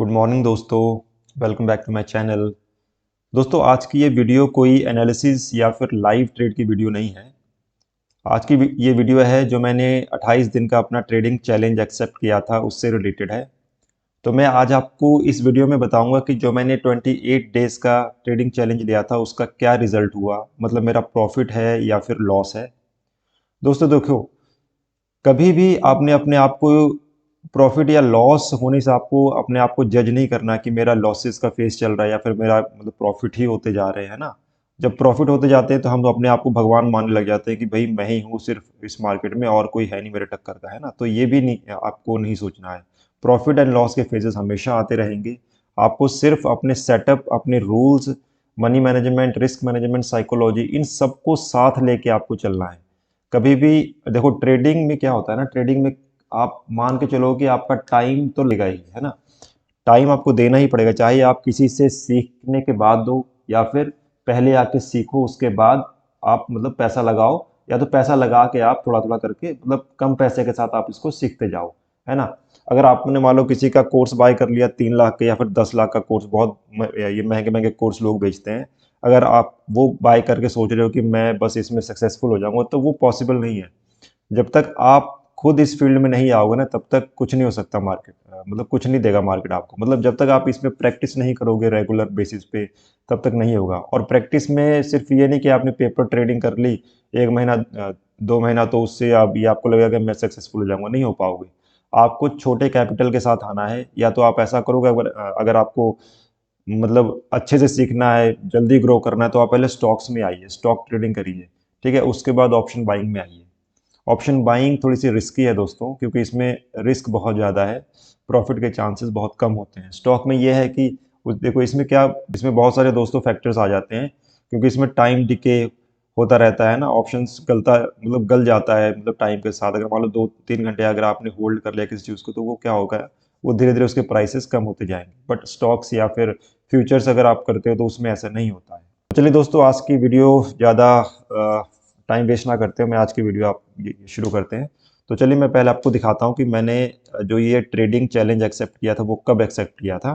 Good morning दोस्तों। Welcome back to my channel. दोस्तों, आज की ये वीडियो कोई एनालिसिस या फिर लाइव ट्रेड की वीडियो नहीं है। आज की ये वीडियो है जो मैंने 28 दिन का अपना ट्रेडिंग चैलेंज एक्सेप्ट किया था उससे रिलेटेड है। तो मैं आज आपको इस वीडियो में बताऊंगा कि जो मैंने 28 डेज का ट्रेडिंग चैलेंज लिया था उसका क्या रिजल्ट हुआ, मतलब मेरा प्रॉफिट है या फिर लॉस है। दोस्तों देखो, कभी भी आपने अपने आप को प्रॉफिट या लॉस होने से आपको अपने आप को जज नहीं करना कि मेरा लॉसेस का फेस चल रहा है या फिर मेरा मतलब प्रॉफिट ही होते जा रहे हैं ना। जब प्रॉफिट होते जाते हैं तो हम अपने आप को भगवान मानने लग जाते हैं कि भाई मैं ही हूँ सिर्फ इस मार्केट में और कोई है नहीं मेरे टक्कर का, है ना। तो ये भी नहीं, आपको नहीं सोचना है। प्रॉफिट एंड लॉस के फेजेस हमेशा आते रहेंगे। आपको सिर्फ अपने सेटअप, अपने rules, money management, risk management, psychology, इन सबको साथ लेके आपको चलना है। कभी भी देखो, ट्रेडिंग में क्या होता है ना, ट्रेडिंग में आप मान के चलो कि आपका टाइम तो लेगा ही, है ना। टाइम आपको देना ही पड़ेगा, चाहे आप किसी से सीखने के बाद दो या फिर पहले आके सीखो उसके बाद आप मतलब पैसा लगाओ, या तो पैसा लगा के आप थोड़ा थोड़ा करके मतलब कम पैसे के साथ आप इसको सीखते जाओ, है ना। अगर आपने मान लो किसी का कोर्स बाय कर लिया 3 लाख के या फिर 10 लाख का कोर्स, बहुत ये महंगे महंगे कोर्स लोग बेचते हैं। अगर आप वो बाय करके सोच रहे हो कि मैं बस इसमें सक्सेसफुल हो जाऊंगा, तो वो पॉसिबल नहीं है। जब तक आप खुद इस फील्ड में नहीं आओगे ना, तब तक कुछ नहीं हो सकता। मार्केट मतलब कुछ नहीं देगा मार्केट आपको, मतलब जब तक आप इसमें प्रैक्टिस नहीं करोगे रेगुलर बेसिस पे, तब तक नहीं होगा। और प्रैक्टिस में सिर्फ ये नहीं कि आपने पेपर ट्रेडिंग कर ली 1 महीना 2 महीना, तो उससे आप ये आपको लगेगा कि मैं सक्सेसफुल हो जाऊंगा, नहीं हो पाओगे। आपको छोटे कैपिटल के साथ आना है, या तो आप ऐसा करोगे, अगर आपको मतलब अच्छे से सीखना है, जल्दी ग्रो करना है, तो आप पहले स्टॉक्स में आइए, स्टॉक ट्रेडिंग करिए, ठीक है। उसके बाद ऑप्शन बाइंग में आइए। ऑप्शन बाइंग थोड़ी सी रिस्की है दोस्तों, क्योंकि इसमें रिस्क बहुत ज़्यादा है, प्रॉफिट के चांसेस बहुत कम होते हैं। स्टॉक में ये है कि देखो इसमें क्या, इसमें बहुत सारे दोस्तों फैक्टर्स आ जाते हैं, क्योंकि इसमें टाइम डिके होता रहता है ना। ऑप्शंस गलता मतलब गल जाता है, मतलब टाइम के साथ। अगर मान लो 2-3 घंटे अगर आपने होल्ड कर लिया किसी चीज़ को, तो वो क्या होगा, वो धीरे धीरे उसके प्राइसेस कम होते जाएंगे। बट स्टॉक्स या फिर फ्यूचर्स अगर आप करते हो तो उसमें ऐसा नहीं होता है। चलिए दोस्तों, आज की वीडियो ज़्यादा टाइम वेस्ट ना करते हुए मैं आज की वीडियो आप ये शुरू करते हैं। तो चलिए मैं पहले आपको दिखाता हूँ कि मैंने जो ये ट्रेडिंग चैलेंज एक्सेप्ट किया था वो कब एक्सेप्ट किया था।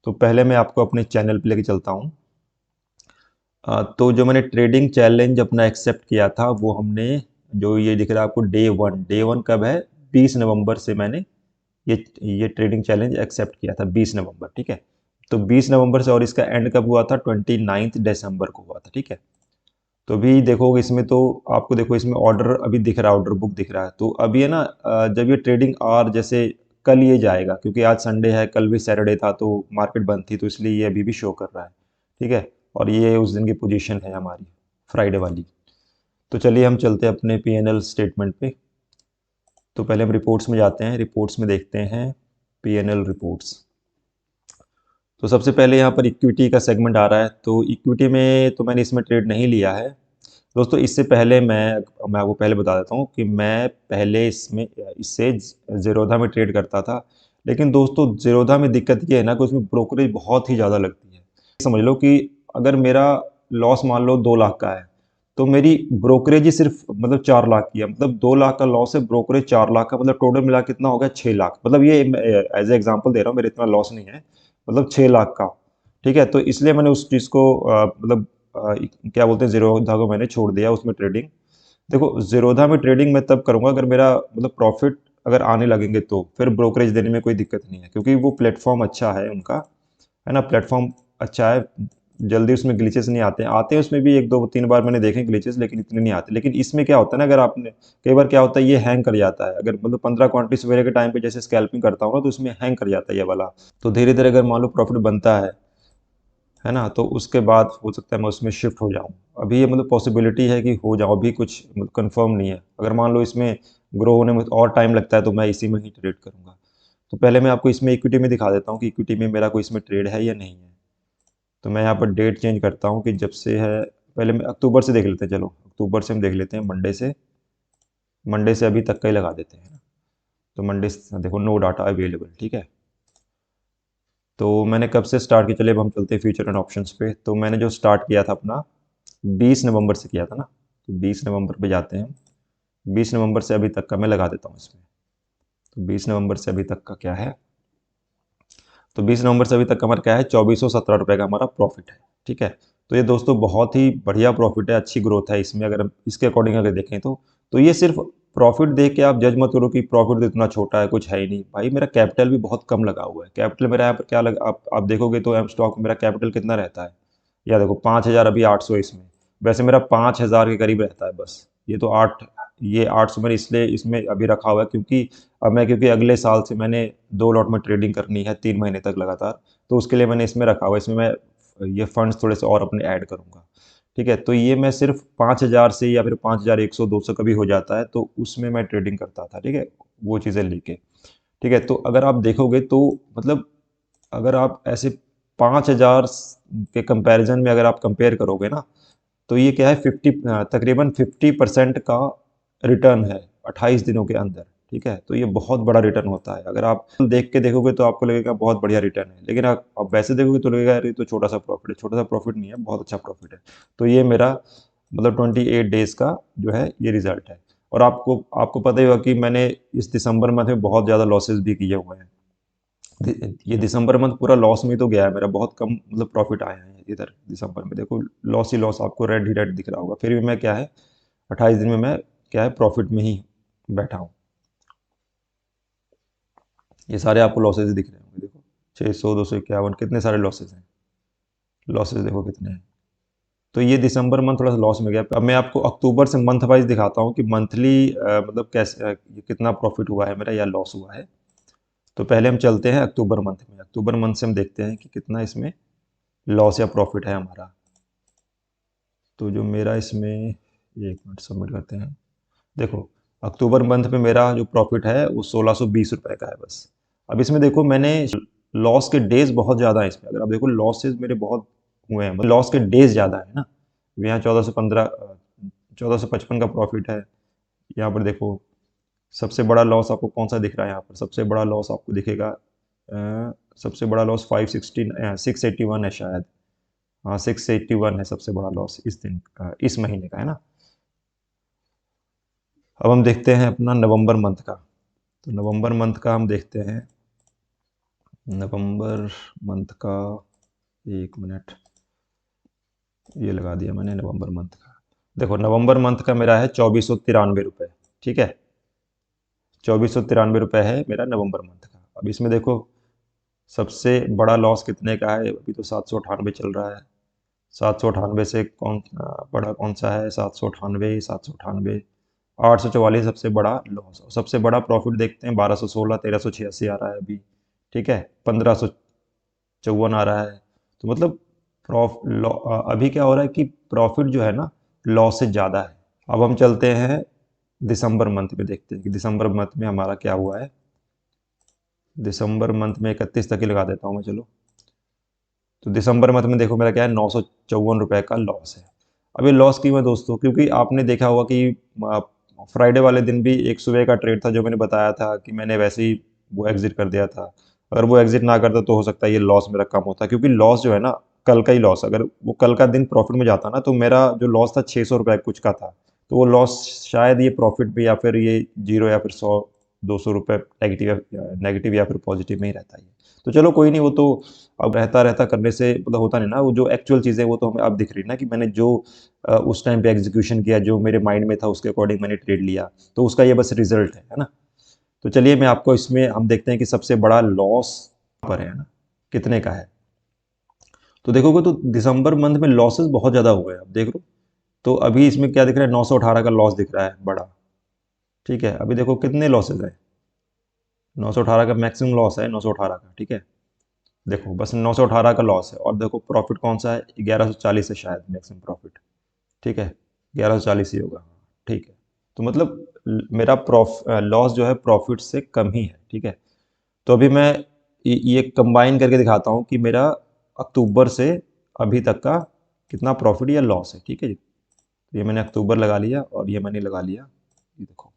तो पहले मैं आपको अपने चैनल पे लेके चलता हूँ। तो जो मैंने ट्रेडिंग चैलेंज अपना एक्सेप्ट किया था वो हमने, जो ये दिख रहा है आपको डे 1 कब है, 20 नवंबर से मैंने ये ट्रेडिंग चैलेंज एक्सेप्ट किया था, 20 नवंबर, ठीक है। तो 20 नवंबर से, और इसका एंड कब हुआ था, 29 दिसंबर को हुआ था, ठीक है। तो अभी देखो इसमें, तो आपको देखो इसमें ऑर्डर अभी दिख रहा है, ऑर्डर बुक दिख रहा है। तो अभी है ना, जब ये ट्रेडिंग आवर जैसे कल ये जाएगा, क्योंकि आज संडे है, कल भी सैटरडे था तो मार्केट बंद थी, तो इसलिए ये अभी भी शो कर रहा है, ठीक है। और ये उस दिन की पोजीशन है हमारी, फ्राइडे वाली। तो चलिए हम चलते हैं अपने पीएनएल स्टेटमेंट पे। तो पहले हम रिपोर्ट्स में जाते हैं, रिपोर्ट्स में देखते हैं पीएनएल रिपोर्ट्स। तो सबसे पहले यहाँ पर इक्विटी का सेगमेंट आ रहा है। तो इक्विटी में तो मैंने इसमें ट्रेड नहीं लिया है दोस्तों। इससे पहले मैं आपको पहले बता देता हूँ कि मैं पहले इससे ज़ीरोधा में ट्रेड करता था। लेकिन दोस्तों, ज़ीरोधा में दिक्कत ये है ना कि उसमें ब्रोकरेज बहुत ही ज़्यादा लगती है। समझ लो कि अगर मेरा लॉस मान लो 2 लाख का है, तो मेरी ब्रोकरेज ही सिर्फ मतलब 4 लाख की है। मतलब 2 लाख का लॉस है, ब्रोकरेज 4 लाख का, मतलब टोटल मिला कितना हो गया, 6 लाख। मतलब ये एज ए एग्जाम्पल दे रहा हूँ, मेरा इतना लॉस नहीं है, मतलब 6 लाख का, ठीक है। तो इसलिए मैंने उस चीज़ को मतलब क्या बोलते हैं, ज़ीरोधा को मैंने छोड़ दिया उसमें ट्रेडिंग। देखो, ज़ीरोधा में ट्रेडिंग मैं तब करूँगा अगर मेरा मतलब प्रॉफिट अगर आने लगेंगे, तो फिर ब्रोकरेज देने में कोई दिक्कत नहीं है, क्योंकि वो प्लेटफॉर्म अच्छा है उनका, है ना। प्लेटफॉर्म अच्छा है, जल्दी उसमें ग्लिचेस नहीं आते हैं। आते हैं उसमें भी 1-2-3 बार मैंने देखे ग्लिचेस, लेकिन इतने नहीं आते। लेकिन इसमें क्या होता है ना, अगर आपने कई बार क्या होता है, ये हैंग कर जाता है। अगर मतलब 15 क्वांटिटी सवेरे के टाइम पे जैसे स्कैल्पिंग करता हूँ ना, तो उसमें हैंग कर जाता है ये वाला। तो धीरे धीरे अगर मान लो प्रॉफिट बनता है ना, तो उसके बाद हो सकता है मैं उसमें शिफ्ट हो जाऊँ। अभी ये मतलब पॉसिबिलिटी है कि हो जाऊँ, अभी कुछ कंफर्म नहीं है। अगर मान लो इसमें ग्रो होने में और टाइम लगता है, तो मैं इसी में ही ट्रेड करूँगा। तो पहले मैं आपको इसमें इक्विटी में दिखा देता हूँ कि इक्विटी में मेरा कोई इसमें ट्रेड है या नहीं है। तो मैं यहाँ पर डेट चेंज करता हूँ कि जब से है, पहले मैं अक्टूबर से देख लेते हैं। चलो अक्टूबर से हम देख लेते हैं, मंडे से अभी तक का ही लगा देते हैं। तो मंडे से देखो, नो डाटा अवेलेबल, ठीक है। तो मैंने कब से स्टार्ट किया, चलिए अब हम चलते हैं फ्यूचर एंड ऑप्शंस पे। तो मैंने जो स्टार्ट किया था अपना 20 नवंबर से किया था ना, तो 20 नवंबर पे जाते हैं हम। 20 नवंबर से अभी तक का मैं लगा देता हूँ इसमें। तो 20 नवंबर से अभी तक का क्या है, तो 20 नवंबर से अभी तक हमारा क्या है, 2417 रुपये का हमारा प्रॉफिट है। ठीक है, तो ये दोस्तों बहुत ही बढ़िया प्रॉफिट है, अच्छी ग्रोथ है इसमें, अगर हम इसके अकॉर्डिंग अगर देखें तो ये सिर्फ प्रॉफिट देख के आप जज मत करो कि प्रॉफिट तो इतना छोटा है, कुछ है ही नहीं। भाई मेरा कैपिटल भी बहुत कम लगा हुआ है। कैपिटल मेरा यहाँ पर क्या लगा, आप देखोगे तो एम स्टॉक में मेरा कैपिटल कितना रहता है, या देखो 5000, अभी 800 इसमें, वैसे मेरा 5000 के करीब रहता है बस। ये तो 800 मैंने इसलिए इसमें अभी रखा हुआ है क्योंकि अब मैं, क्योंकि अगले साल से मैंने 2 लॉट में ट्रेडिंग करनी है 3 महीने तक लगातार, तो उसके लिए मैंने इसमें रखा हुआ है। इसमें मैं ये फंड्स थोड़े से और अपने ऐड करूँगा। ठीक है, तो ये मैं सिर्फ 5000 से या फिर 5100 200 कभी हो जाता है तो उसमें मैं ट्रेडिंग करता था। ठीक है, वो चीज़ें लेके। ठीक है, तो अगर आप देखोगे तो मतलब अगर आप ऐसे 5000 के कंपैरिजन में अगर आप कंपेयर करोगे ना, तो ये क्या है, तकरीबन 50% का रिटर्न है 28 दिनों के अंदर। ठीक है, तो ये बहुत बड़ा रिटर्न होता है। अगर आप देख के देखोगे तो आपको लगेगा बहुत बढ़िया रिटर्न है, लेकिन आप वैसे देखोगे तो लगेगा अरे ये तो छोटा सा प्रॉफिट है। छोटा सा प्रॉफिट नहीं है, बहुत अच्छा प्रॉफिट है। तो ये मेरा मतलब 28 डेज का जो है ये रिजल्ट है। और आपको आपको पता ही होगा कि मैंने इस दिसंबर मंथ में बहुत ज़्यादा लॉसेस भी किए हुए हैं। ये दिसंबर मंथ पूरा लॉस में तो गया है मेरा, बहुत कम मतलब प्रॉफिट आया है इधर दिसंबर में। देखो लॉस ही लॉस, आपको रेड ही रेड दिख रहा होगा, फिर भी मैं क्या है 28 दिन में मैं क्या है प्रॉफिट में ही बैठा हूँ। ये सारे आपको लॉसेज दिख रहे होंगे, देखो 600 251 कितने सारे लॉसेज हैं। लॉसेज देखो कितने हैं। तो ये दिसंबर मंथ थोड़ा सा लॉस में गया। अब मैं आपको अक्टूबर से मंथ वाइज दिखाता हूँ कि मंथली मतलब कैसे ये कितना प्रॉफिट हुआ है मेरा या लॉस हुआ है। तो पहले हम चलते हैं अक्टूबर मंथ में। अक्टूबर मंथ से हम देखते हैं कि कितना इसमें लॉस या प्रॉफिट है हमारा। तो जो मेरा इसमें, एक मिनट सबमिट करते हैं। देखो अक्टूबर मंथ में मेरा जो प्रॉफिट है वो 1620 रुपये का है बस। अब इसमें देखो मैंने लॉस के डेज बहुत ज़्यादा है इसमें। अगर आप देखो लॉसेज मेरे बहुत हुए हैं, लॉस के डेज ज़्यादा है ना। यहाँ 1455 का प्रॉफिट है। यहाँ पर देखो सबसे बड़ा लॉस आपको कौन सा दिख रहा है, यहाँ पर सबसे बड़ा लॉस आपको दिखेगा सबसे बड़ा लॉस 681 है शायद। हाँ 681 है सबसे बड़ा लॉस इस दिन का, इस महीने का है ना। अब हम देखते हैं अपना नवंबर मंथ का। तो नवंबर मंथ का हम देखते हैं। नवंबर मंथ का, एक मिनट, ये लगा दिया मैंने नवंबर मंथ का। देखो नवंबर मंथ का मेरा है 2493 रुपये। ठीक है, 2493 रुपये है मेरा नवंबर मंथ का। अब इसमें देखो सबसे बड़ा लॉस कितने का है, अभी तो 798 चल रहा है। 798 से बड़ा कौन सा है, 798 844 सबसे बड़ा लॉस। सबसे बड़ा प्रॉफिट देखते हैं 1216 1386 आ रहा है अभी। ठीक है, 1554 आ रहा है। तो मतलब अभी क्या हो रहा है कि प्रॉफिट जो है ना लॉस से ज़्यादा है। अब हम चलते हैं दिसंबर मंथ में, देखते हैं कि दिसंबर मंथ में हमारा क्या हुआ है। दिसंबर मंथ में 31 तक ही लगा देता हूँ मैं, चलो। तो दिसंबर मंथ में देखो मेरा क्या है, 954 रुपये का लॉस है। अब ये लॉस क्यों है दोस्तों, क्योंकि आपने देखा होगा कि फ्राइडे वाले दिन भी एक सुबह का ट्रेड था जो मैंने बताया था कि मैंने वैसे ही वो एग्जिट कर दिया था। अगर वो एग्जिट ना करता तो हो सकता है ये लॉस मेरा कम होता, क्योंकि लॉस जो है ना कल का ही लॉस, अगर वो कल का दिन प्रॉफिट में जाता ना तो मेरा जो लॉस था 600 रुपये कुछ का था। तो वो लॉस शायद ये प्रॉफिट में या फिर ये जीरो या फिर 100 200 रुपये नेगेटिव नेगेटिव या फिर पॉजिटिव में ही रहता है। तो चलो कोई नहीं, वो तो अब रहता रहता करने से मतलब होता नहीं ना। वो जो एक्चुअल चीज़ें वो तो हमें अब दिख रही ना कि मैंने जो उस टाइम पे एग्जीक्यूशन किया, जो मेरे माइंड में था उसके अकॉर्डिंग मैंने ट्रेड लिया, तो उसका ये बस रिजल्ट है ना। तो चलिए मैं आपको इसमें हम देखते हैं कि सबसे बड़ा लॉस पर है ना कितने का है। तो देखोगे तो दिसंबर मंथ में लॉसेस बहुत ज़्यादा हुए हैं, अब देख लो। तो अभी इसमें क्या दिख रहा है, 918 का लॉस दिख रहा है बड़ा। ठीक है, अभी देखो कितने लॉसेज है, 918 का मैक्सिमम लॉस है, 918 का। ठीक है, देखो बस 918 का लॉस है। और देखो प्रॉफिट कौन सा है, 1140 है शायद मैक्सिमम प्रॉफिट। ठीक है, 1140 ही होगा। ठीक है, तो मतलब मेरा लॉस जो है प्रॉफिट से कम ही है। ठीक है, तो अभी मैं ये कंबाइन करके दिखाता हूँ कि मेरा अक्टूबर से अभी तक का कितना प्रॉफिट या लॉस है। ठीक है जी, तो ये मैंने अक्टूबर लगा लिया और ये मैंने लगा लिया, ये देखो।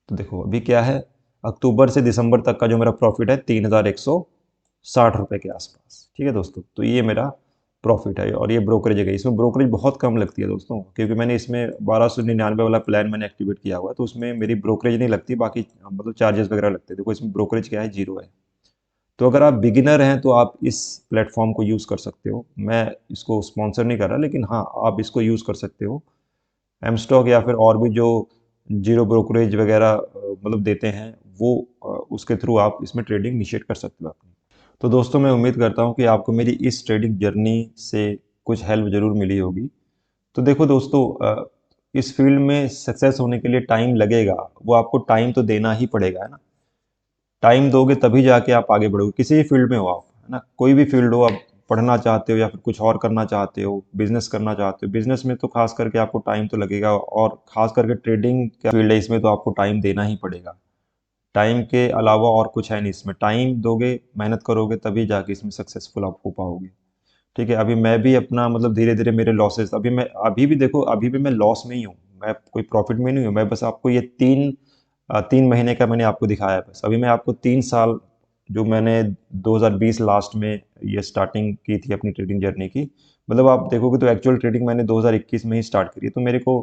तो देखो अभी क्या है, अक्टूबर से दिसंबर तक का जो मेरा प्रॉफिट है 3160 रुपये के आसपास। ठीक है दोस्तों, तो ये मेरा प्रॉफिट है। और ये ब्रोकरेज है, इसमें ब्रोकरेज बहुत कम लगती है दोस्तों, क्योंकि मैंने इसमें 1299 वाला प्लान मैंने एक्टिवेट किया हुआ है, तो उसमें मेरी ब्रोकरेज नहीं लगती, बाकी मतलब चार्जेस वगैरह लगते हैं। देखो इसमें ब्रोकरेज क्या है, जीरो है। तो अगर आप बिगिनर हैं तो आप इस प्लेटफॉर्म को यूज़ कर सकते हो। मैं इसको स्पॉन्सर नहीं कर रहा, लेकिन हाँ, आप इसको यूज़ कर सकते हो। एम स्टॉक या फिर और भी जो जीरो ब्रोकरेज वगैरह मतलब देते हैं, वो उसके थ्रू आप इसमें ट्रेडिंग इनिशिएट कर सकते हो अपनी। तो दोस्तों, मैं उम्मीद करता हूँ कि आपको मेरी इस ट्रेडिंग जर्नी से कुछ हेल्प ज़रूर मिली होगी। तो देखो दोस्तों, इस फील्ड में सक्सेस होने के लिए टाइम लगेगा, वो आपको टाइम तो देना ही पड़ेगा, है ना। टाइम दोगे तभी जाके आप आगे बढ़ोगे, किसी भी फील्ड में हो आप, है ना। कोई भी फील्ड हो, आप पढ़ना चाहते हो या फिर कुछ और करना चाहते हो, बिजनेस करना चाहते हो, बिजनेस में तो खास करके आपको टाइम तो लगेगा, और खास करके ट्रेडिंग का फील्ड है, इसमें तो आपको टाइम देना ही पड़ेगा। टाइम के अलावा और कुछ है नहीं इसमें। टाइम दोगे, मेहनत करोगे, तभी जाके इसमें सक्सेसफुल आप हो पाओगे। ठीक है, अभी मैं भी अपना मतलब धीरे-धीरे मेरे लॉसेस, अभी भी देखो, अभी भी मैं लॉस में ही हूँ। मैं कोई प्रॉफ़िट में नहीं हूँ। मैं बस आपको ये 3 महीने का मैंने आपको दिखाया है बस। अभी मैं आपको 3 साल, जो मैंने 2020 लास्ट में ये स्टार्टिंग की थी अपनी ट्रेडिंग जर्नी की, मतलब आप देखोगे तो एक्चुअल ट्रेडिंग मैंने 2021 में ही स्टार्ट करी है। तो मेरे को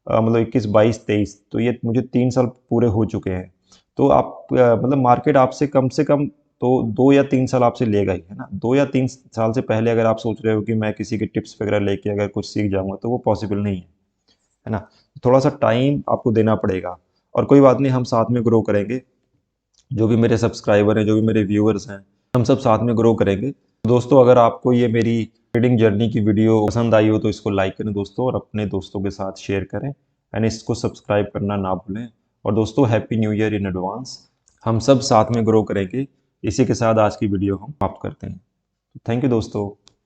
मतलब 21, 22, 23, तो ये मुझे 3 साल पूरे हो चुके हैं। तो आप मतलब मार्केट आपसे कम से कम तो 2 या 3 साल आपसे लेगा ही, है ना। 2 या 3 साल से पहले अगर आप सोच रहे हो कि मैं किसी के टिप्स वगैरह लेके अगर कुछ सीख जाऊँगा, तो वो पॉसिबल नहीं है ना। थोड़ा-सा टाइम आपको देना पड़ेगा, और कोई बात नहीं, हम साथ में ग्रो करेंगे। जो भी मेरे सब्सक्राइबर हैं, जो भी मेरे व्यूअर्स हैं, हम सब साथ में ग्रो करेंगे। दोस्तों, अगर आपको ये मेरी ट्रेडिंग जर्नी की वीडियो पसंद आई हो तो इसको लाइक करें दोस्तों, और अपने दोस्तों के साथ शेयर करें, एंड इसको सब्सक्राइब करना ना भूलें। और दोस्तों, happy new year in advance. हम सब साथ में ग्रो करेंगे। इसी के साथ आज की वीडियो हम समाप्त करते हैं। थैंक यू दोस्तों।